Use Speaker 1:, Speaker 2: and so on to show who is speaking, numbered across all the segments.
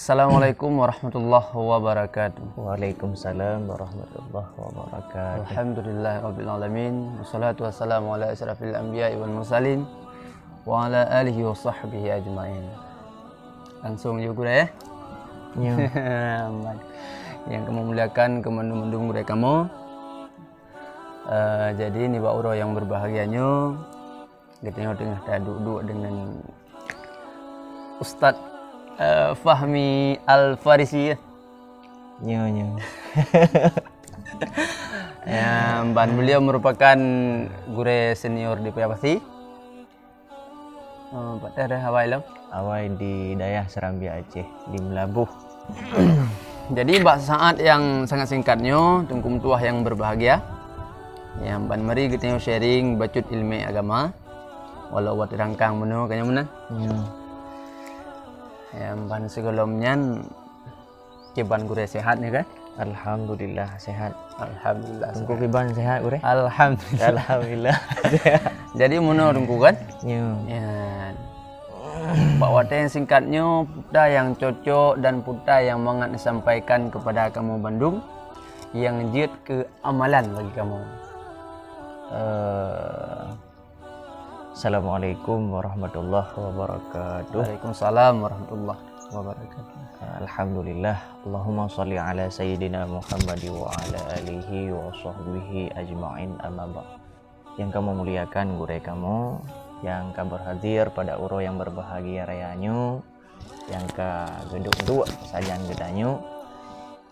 Speaker 1: Assalamualaikum warahmatullahi wabarakatuh.
Speaker 2: Waalaikumsalam warahmatullahi wabarakatuh.
Speaker 1: Alhamdulillahirabbil alamin. Wassalatu wassalamu ala asyrafil anbiya'i wal mursalin wa ala alihi wa sahbihi ajmain. Langsung juga ya.
Speaker 2: Ya.
Speaker 1: Yang kamu muliakan kemandung mereka kamu. Jadi ini Pak Uro yang berbahagianya kita tengah duduk dengan Ustadz Fahmi Al-Farisi ya.
Speaker 2: Nyo.
Speaker 1: Ya, beliau merupakan guru senior di Payapati. Pak Teh Hawaii lo.
Speaker 2: Awai di daerah Serambi Aceh di Melabuh.
Speaker 1: Jadi saat yang sangat singkatnya tungkum tuah yang berbahagia. Ya, mari kita sharing bacut ilmu agama. Walau buat rangkang menu kayaknya mana? Ya, sebelumnya kiban gure sehat nih kan?
Speaker 2: Alhamdulillah sehat.
Speaker 1: Alhamdulillah.
Speaker 2: Tunggu kiban sehat gure?
Speaker 1: Alhamdulillah.
Speaker 2: Alhamdulillah.
Speaker 1: Jadi mana tunggu kan?
Speaker 2: Nyo.
Speaker 1: Ya. Pak Wate yang singkatnya putra yang cocok dan putra yang mangat disampaikan kepada kamu Bandung yang jiat ke amalan bagi kamu.
Speaker 2: Assalamualaikum warahmatullahi wabarakatuh.
Speaker 1: Waalaikumsalam warahmatullahi wabarakatuh.
Speaker 2: Alhamdulillah. Allahumma sholli ala sayyidina Muhammad wa ala alihi wa sahbihi ajma'in amma ba'd. Yang kamu muliakan gure kamu, yang kamu berhadir pada uro yang berbahagia rayanyu, yang ke geduk dua sajan gedanyu.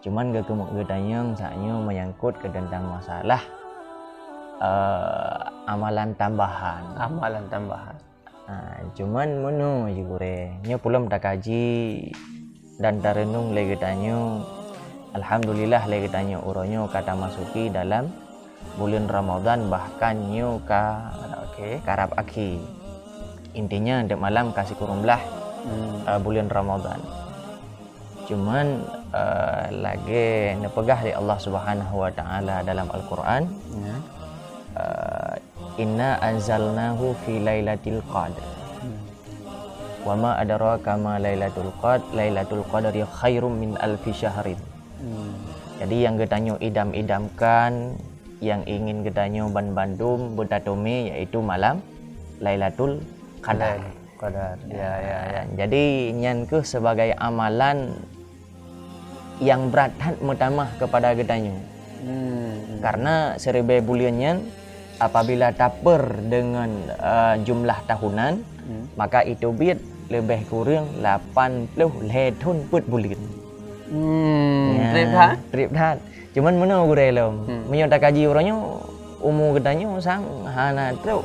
Speaker 2: Cuman gak kemuk gedanyang saatnya menyangkut ke tentang masalah amalan tambahan. Cuman menu aja gure nya belum tak kaji dan tarenung lagi tanyo. Alhamdulillah lagi tanyo uronyo kata masuki dalam bulan Ramadan, bahkan nyo karab aki. Intinya dek malam kasih kurumlah bulan Ramadan. Cuman lagi nepegah di Allah Subhanahu wa taala dalam Al-Qur'an. Inna anzalnahu fi lailatul qadr. Wa ma adraka ma lailatul qadr. Lailatul qadri khairum min alfi syahrin. Jadi yang getanyo idam-idamkan, yang ingin getanyo bandum berdatome yaitu malam Lailatul Qadar. Ya. Jadi nyanku sebagai amalan yang berat pertama kepada getanyo. Karena seribu bulannya apabila taper dengan jumlah tahunan, maka itu biat lebih kurang 80 letun put bulan. Trip hat. Cuman mana gure lom. Menyo tak kaji orangnya umur gedanyo sang hana tu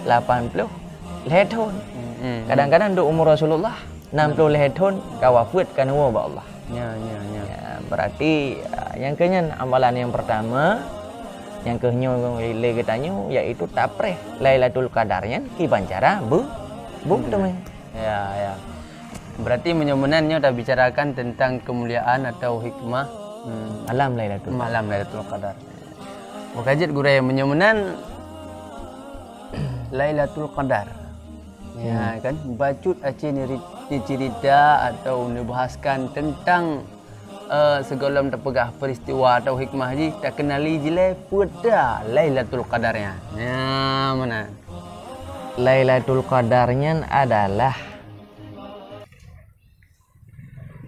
Speaker 2: 80 letun. Kadang-kadang do umur Rasulullah 60 letun kawafut kan wa Allah. Ya, berarti yang kenyan amalan yang pertama yang kehnyo lagi tanyo yaitu tapreh Lailatul Qadarnya kiban cara teman. Ya. Berarti menyemenannya udah bicarakan tentang kemuliaan atau hikmah malam Lailatul
Speaker 1: Qadar. Mukajid gure menyemenan Lailatul Qadar. Ya kan bacut aceh ni cerita atau membahaskan tentang segala terpegah peristiwa atau hikmah ji tak kenali jile pada Lailatul Qadarnya. Ya mana?
Speaker 2: Lailatul Qadarnya adalah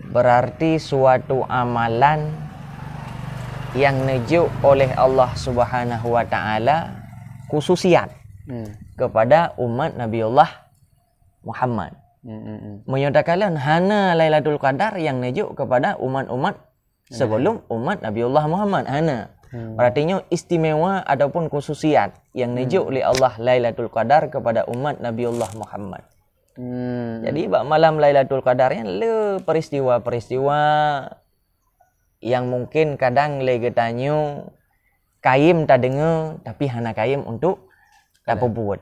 Speaker 2: berarti suatu amalan yang nejuk oleh Allah Subhanahu wa taala khususiat kepada umat Nabiullah Muhammad. Menyatakan hana Lailatul Qadar yang nejuk kepada umat-umat sebelum umat Nabiullah Muhammad hana. Artinya istimewa ataupun khususiat yang nejuk oleh Allah Lailatul Qadar kepada umat Nabiullah Muhammad. Jadi malam Lailatul Qadarnya le peristiwa-peristiwa yang mungkin kadang lagi tanyo kaim tak dengar tapi hana kaim untuk tak buat.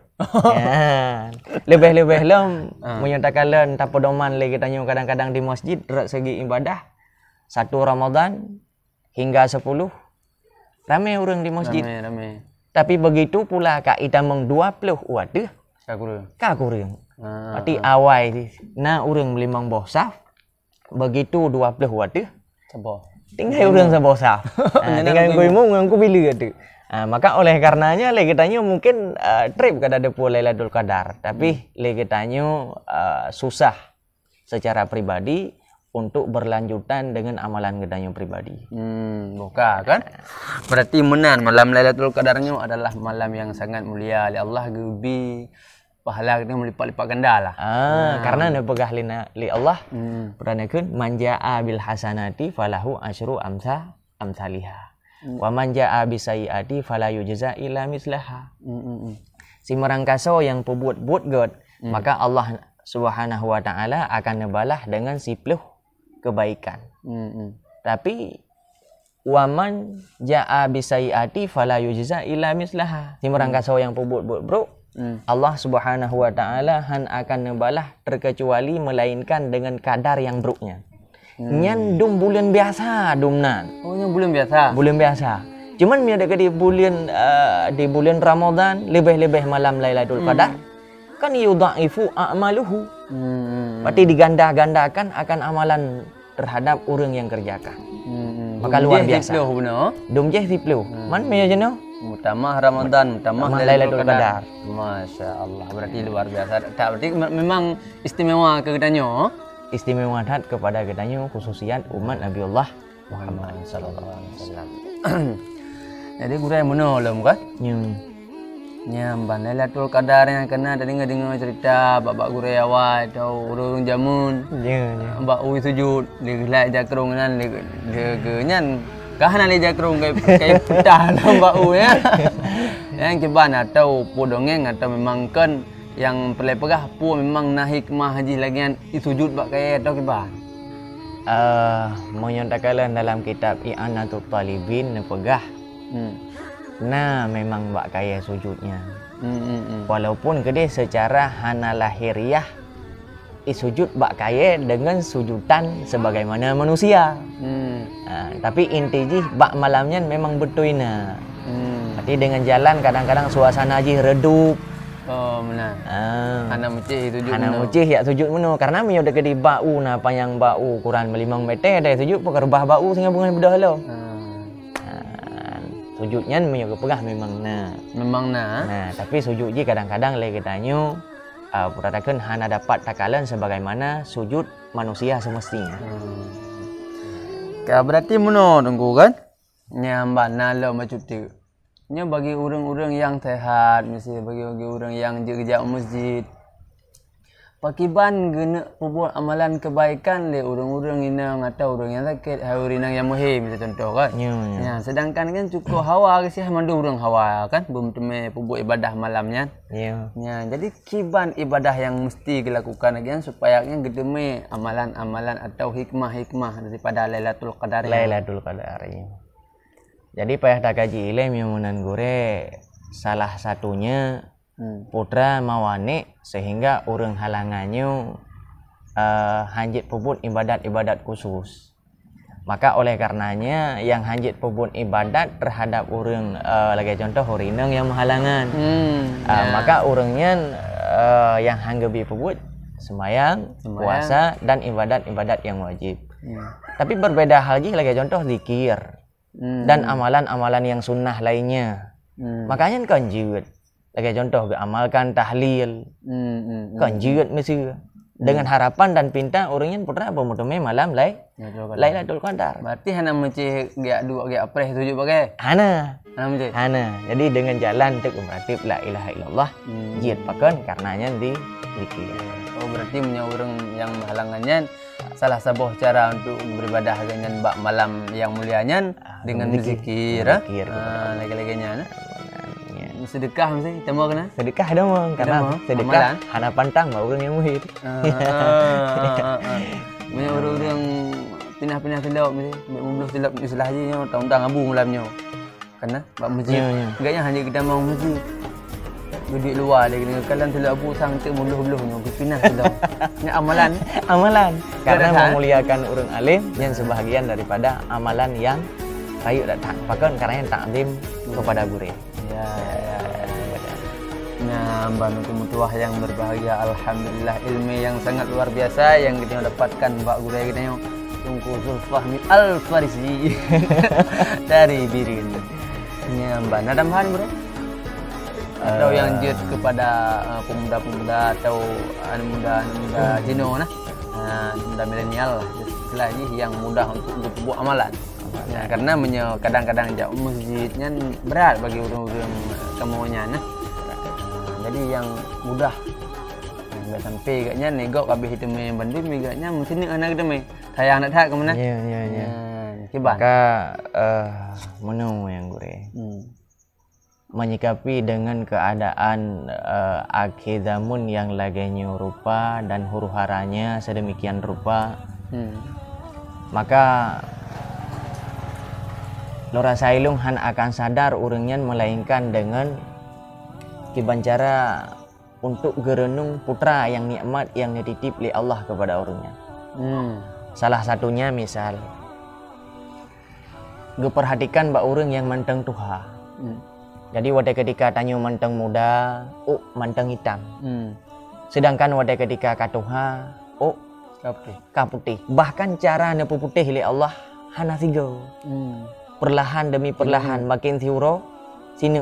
Speaker 2: Ya. Lebih-lebih lem menyatakan tak pedoman lagi tanyo kadang-kadang di masjid dari segi ibadah 1 Ramadan hingga 10 ramai orang di masjid.
Speaker 1: Ramai.
Speaker 2: Tapi begitu pula kak ita meng 20 waduh ka kurang. Berarti awal na orang melimang bosaf begitu 20 waktu
Speaker 1: Sabar.
Speaker 2: tinggal orang sabosa. Tinggal goimo ngangku bila tu. Maka oleh karenanya le katanya mungkin trip kada ada pula Lailatul Qadar, tapi le katanya susah secara pribadi untuk berlanjutan dengan amalan katanya pribadi.
Speaker 1: Bukan kan? Berarti menan malam Lailatul Qadarnya adalah malam yang sangat mulia oleh Allah, gebi pahala kita melipat-lipat ganda lah.
Speaker 2: Karena anda pegah li Allah. Peranakeun man jaa bil hasanati falahu asyru amsalihah. Wa man jaa bisayyiati fala yujza illa mislaha. Si merangkaso yang pembuat god, maka Allah Subhanahu wa taala akan nebalah dengan 10 kebaikan. Tapi waman jaa bisayyiati fala yujza illa mislaha. Si merangkaso yang pembuat bro, Allah Subhanahu wa taala han akan nebalah terkecuali melainkan dengan kadar yang buruknya. Nyan dum bulan biasa dumnan.
Speaker 1: Oh, yang bulan biasa.
Speaker 2: Bulan biasa. Cuman mi ada di bulan Ramadan lebih-lebih malam Lailatul Qadar kan yudhaifu a'maluhu. Berarti diganda-gandakan akan amalan terhadap orang yang kerjakan. Maka luar biasa. Dum je 10. Man mi jeno?
Speaker 1: Mutamah Ramadan, mutamah
Speaker 2: Lailatul Qadar.
Speaker 1: Masya Allah, berarti luar biasa. Tak, berarti memang istimewa ke katanya.
Speaker 2: Istimewa dat kepada katanya khususiat umat Nabiullah Muhammad sallallahu alaihi wasallam.
Speaker 1: Jadi gurau mana lem kan? Nyamban Lailatul Qadar yang kena ada dengar cerita bapak gurau awal atau urung jamun. Mbak ui sujud di gelak jakrung nan de nyan kahana le jakrung kai putah mbak ui ya. Yang kiban atau podongeng atau memang kan yang pelai pegah pu memang nah hikmah haji lagian sujud bak kaya atau kiban.
Speaker 2: Menyatakan dalam kitab I'anatul Talibin pegah. Nah memang bak kaya sujudnya. Walaupun gede secara hana lahiriah sujud bak kaya dengan sujudan sebagaimana manusia. Tapi intinya bak malamnya memang betuina. Tapi dengan jalan kadang-kadang suasana haji redup.
Speaker 1: Oh benar. Hana mucih sujud.
Speaker 2: Hana mucih ya sujud meno karena mi udah gede bau na panjang bau ukuran 5 meter dah sujud pekerbah bau sehingga bunga bedah lo. Sujudnya mi pegah memang nah.
Speaker 1: Memang nah.
Speaker 2: Nah, tapi sujud je kadang-kadang le katanya puratakeun hana dapat takalan sebagaimana sujud manusia semestinya.
Speaker 1: Berarti meno tunggu kan? Nyambana lo macam tu. Nya bagi orang-orang yang sehat, mesti bagi orang yang kerja masjid. Pakiban guna buat amalan kebaikan le orang-orang inang atau orang yang sakit, hari inang yang muhim macam contoh kan. Ya, sedangkan kan cukup hawa ke sih mandu orang hawa kan, belum teme buat ibadah malamnya. Ya, jadi kiban ibadah yang mesti dilakukan lagi supaya gedeme amalan-amalan atau hikmah-hikmah daripada Lailatul Qadar.
Speaker 2: Lailatul Qadar. Jadi payah tak kaji ilmu yang gore salah satunya putra mawane sehingga orang halangannya hanjit pebut ibadat-ibadat khusus. Maka oleh karenanya yang hanjit pebut ibadat terhadap orang lagi contoh horinang yang menghalangan. Maka orangnya yang hanggebi pebut sembahyang, puasa dan ibadat-ibadat yang wajib. Tapi berbeda halnya lagi contoh zikir. Dan amalan-amalan yang sunnah lainnya. Makanya kan jiwet. Lagi contoh amalkan tahlil. Kan jiwet mesti dengan harapan dan pinta orangnya pernah bermutame malam Lailatul Qadar.
Speaker 1: Berarti hana mesti gak dua gak apreh tujuh pakai.
Speaker 2: Hana
Speaker 1: mesti.
Speaker 2: Hana. Jadi dengan jalan tek umratib la ilaha illallah jiat pakan karenanya di zikir.
Speaker 1: Oh berarti punya orang yang menghalangannya salah sebuah cara untuk beribadah dengan bak malam yang mulianya dengan berzikir. Lagi-laginya sedekah mesti temu kena.
Speaker 2: Sedekah dong karena sedekah hana pantang bak orang yang muhid.
Speaker 1: Punya orang pindah-pindah tilap mesti belum tilap islah aja tahun-tahun abu malamnya. Karena bak masjid. Enggaknya hanya kita mau masjid. Duduk luar dia kena kalian telak abu sang te muluh-muluhnya pindah sudah. Ini amalan karena memuliakan orang alim yang sebahagian daripada amalan yang kayu datang. Bahkan karena yang takdim kepada guru. Ya. Nah, Mbak Mutuah yang berbahagia, alhamdulillah ilmu yang sangat luar biasa yang kita dapatkan Mbak Guru kita yang Tungku Zulfahmi Al-Farisi dari Birin. Ya, Mbak ada tambahan bro? Atau yang jut kepada pemuda-pemuda atau anak muda jino nah, muda milenial lah istilahnya yang mudah untuk berbuat amalan. Ya, karena kadang-kadang jauh masjidnya berat bagi orang-orang kemuanya nah. Jadi yang mudah nggak sampai gaknya negok kabeh itu main bandung gaknya mesti ni anak kita main sayang nak tak ke mana
Speaker 2: ya.
Speaker 1: Kiban
Speaker 2: Maka menu yang gure menyikapi dengan keadaan akhir zaman yang laganya rupa dan huru haranya sedemikian rupa, maka Lora Sailung han akan sadar urangnya melainkan dengan kibancara untuk gerenung putra yang nikmat yang dititip oleh Allah kepada orangnya. Salah satunya misal geperhatikan mbak orang yang manteng tuha. Jadi wadai ketika tanya manteng muda, manteng hitam. Sedangkan wadai ketika katuha, kaputih. Bahkan cara nepu putih oleh Allah hana tiga. Perlahan demi perlahan makin tiuro sini.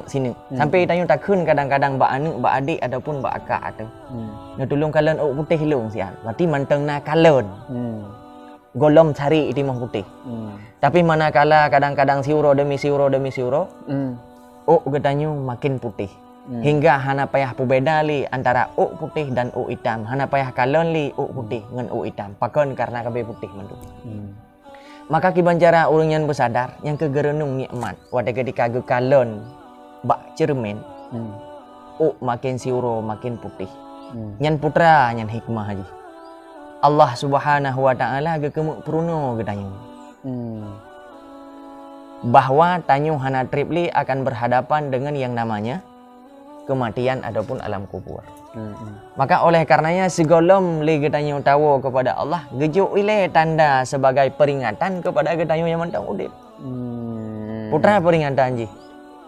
Speaker 2: Sampai tanya takun kadang-kadang mbak anu, mbak adik ataupun mbak akak atau. Tolong kalian putih hilung sian. Berarti manteng na kalian. Golom cari itu mah putih. Tapi manakala kadang-kadang siuro demi siuro, getanyu makin putih. Hingga hana payah pubeda li antara putih dan hitam. Hana payah kalon li putih dengan hitam. Pakon karena kabeh putih mandu. Maka kibancara orang yang bersadar yang kegerenung nikmat. Wadai ketika kalon bak cermin. Makin siuro makin putih. Nyan putra nyan hikmah haji. Allah Subhanahu wa taala gekemuk pruno getanyu. Bahwa tanyu hana tripli akan berhadapan dengan yang namanya kematian ataupun alam kubur. Maka oleh karenanya segolom li getanyu tahu kepada Allah gejuk ile tanda sebagai peringatan kepada getanyu yang mentang udip. Putra peringatan ji.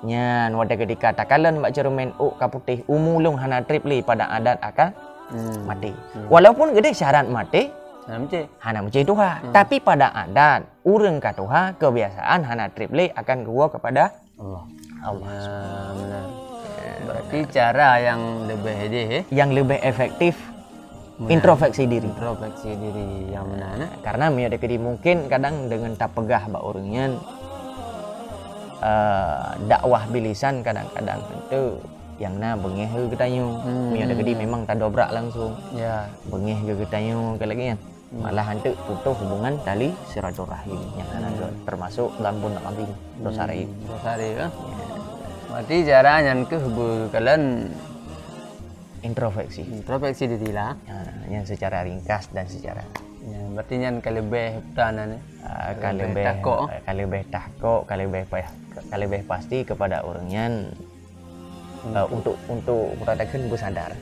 Speaker 2: Nyan wadai ketika takalan mbak cermin kaputih umulung hana tripli pada adat akan mati. Walaupun gede syarat mati hana mesti tuha. Tapi pada adat urang katuha kebiasaan hana triple akan gua kepada Allah.
Speaker 1: Benar. Berarti cara yang lebih efektif introspeksi diri yang mana?
Speaker 2: Karena ada mungkin kadang dengan tak pegah mbak orangnya dakwah bilisan kadang-kadang itu yang bengeh ke tanyu. Ada memang tak dobrak langsung. Ya, bengeh ke tanyu ke lagi kan. Malah hantu putus hubungan tali silaturahim yang termasuk lambun nakabing dosari
Speaker 1: kan. Berarti cara yang ke kalian introspeksi diri lah.
Speaker 2: Yang secara ringkas dan secara
Speaker 1: berarti yang kalebeh putanan
Speaker 2: kalebeh kalebeh pasti kepada orangnya untuk beradakan bersadar.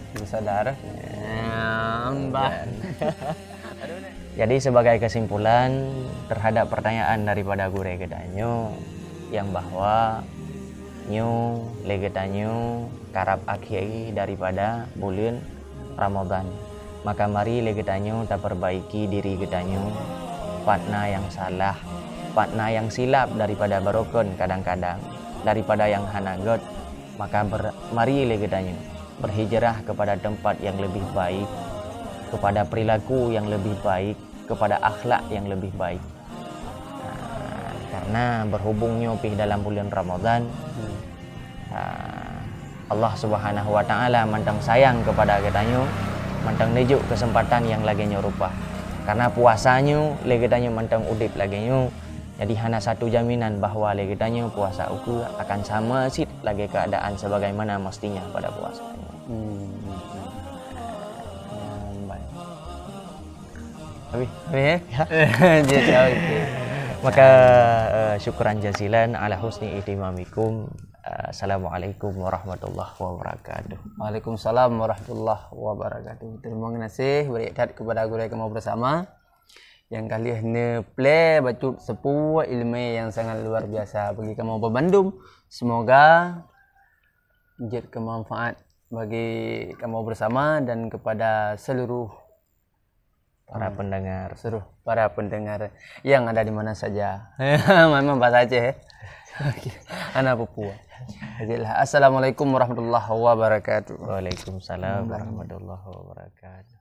Speaker 2: Jadi sebagai kesimpulan terhadap pertanyaan daripada Gure Gedanyo yang bahwa nyu legetanyo karab akhiri daripada bulan Ramadan, maka mari legetanyo tak perbaiki diri gedanyo patna yang salah, patna yang silap daripada barokon kadang-kadang daripada yang hanagot, maka mari legetanyo berhijrah kepada tempat yang lebih baik, kepada perilaku yang lebih baik, kepada akhlak yang lebih baik. Karena berhubungnya dalam bulan Ramadan, Allah Subhanahu wa taala mantang sayang kepada getanyo, mantang nejuk kesempatan yang lagi rupa. Karena puasanya legetanyo mantang udip lagi nyu. Jadi hanya satu jaminan bahwa legetanyo puasa uku akan sama sit lagi keadaan sebagaimana mestinya pada puasanya. Maka syukran jazilan ala husni ihtimamikum. Assalamualaikum warahmatullahi wabarakatuh.
Speaker 1: Waalaikumsalam warahmatullahi wabarakatuh. Terima kasih berikat kepada guru kamu bersama yang kali ini play bacut sebuah ilmu yang sangat luar biasa bagi kamu Bandung. Semoga menjadi kemanfaat bagi kamu bersama dan kepada seluruh para pendengar yang ada di mana saja. Memang bahasa Aceh. Anak Papua. Assalamualaikum warahmatullahi wabarakatuh.
Speaker 2: Waalaikumsalam warahmatullahi wabarakatuh.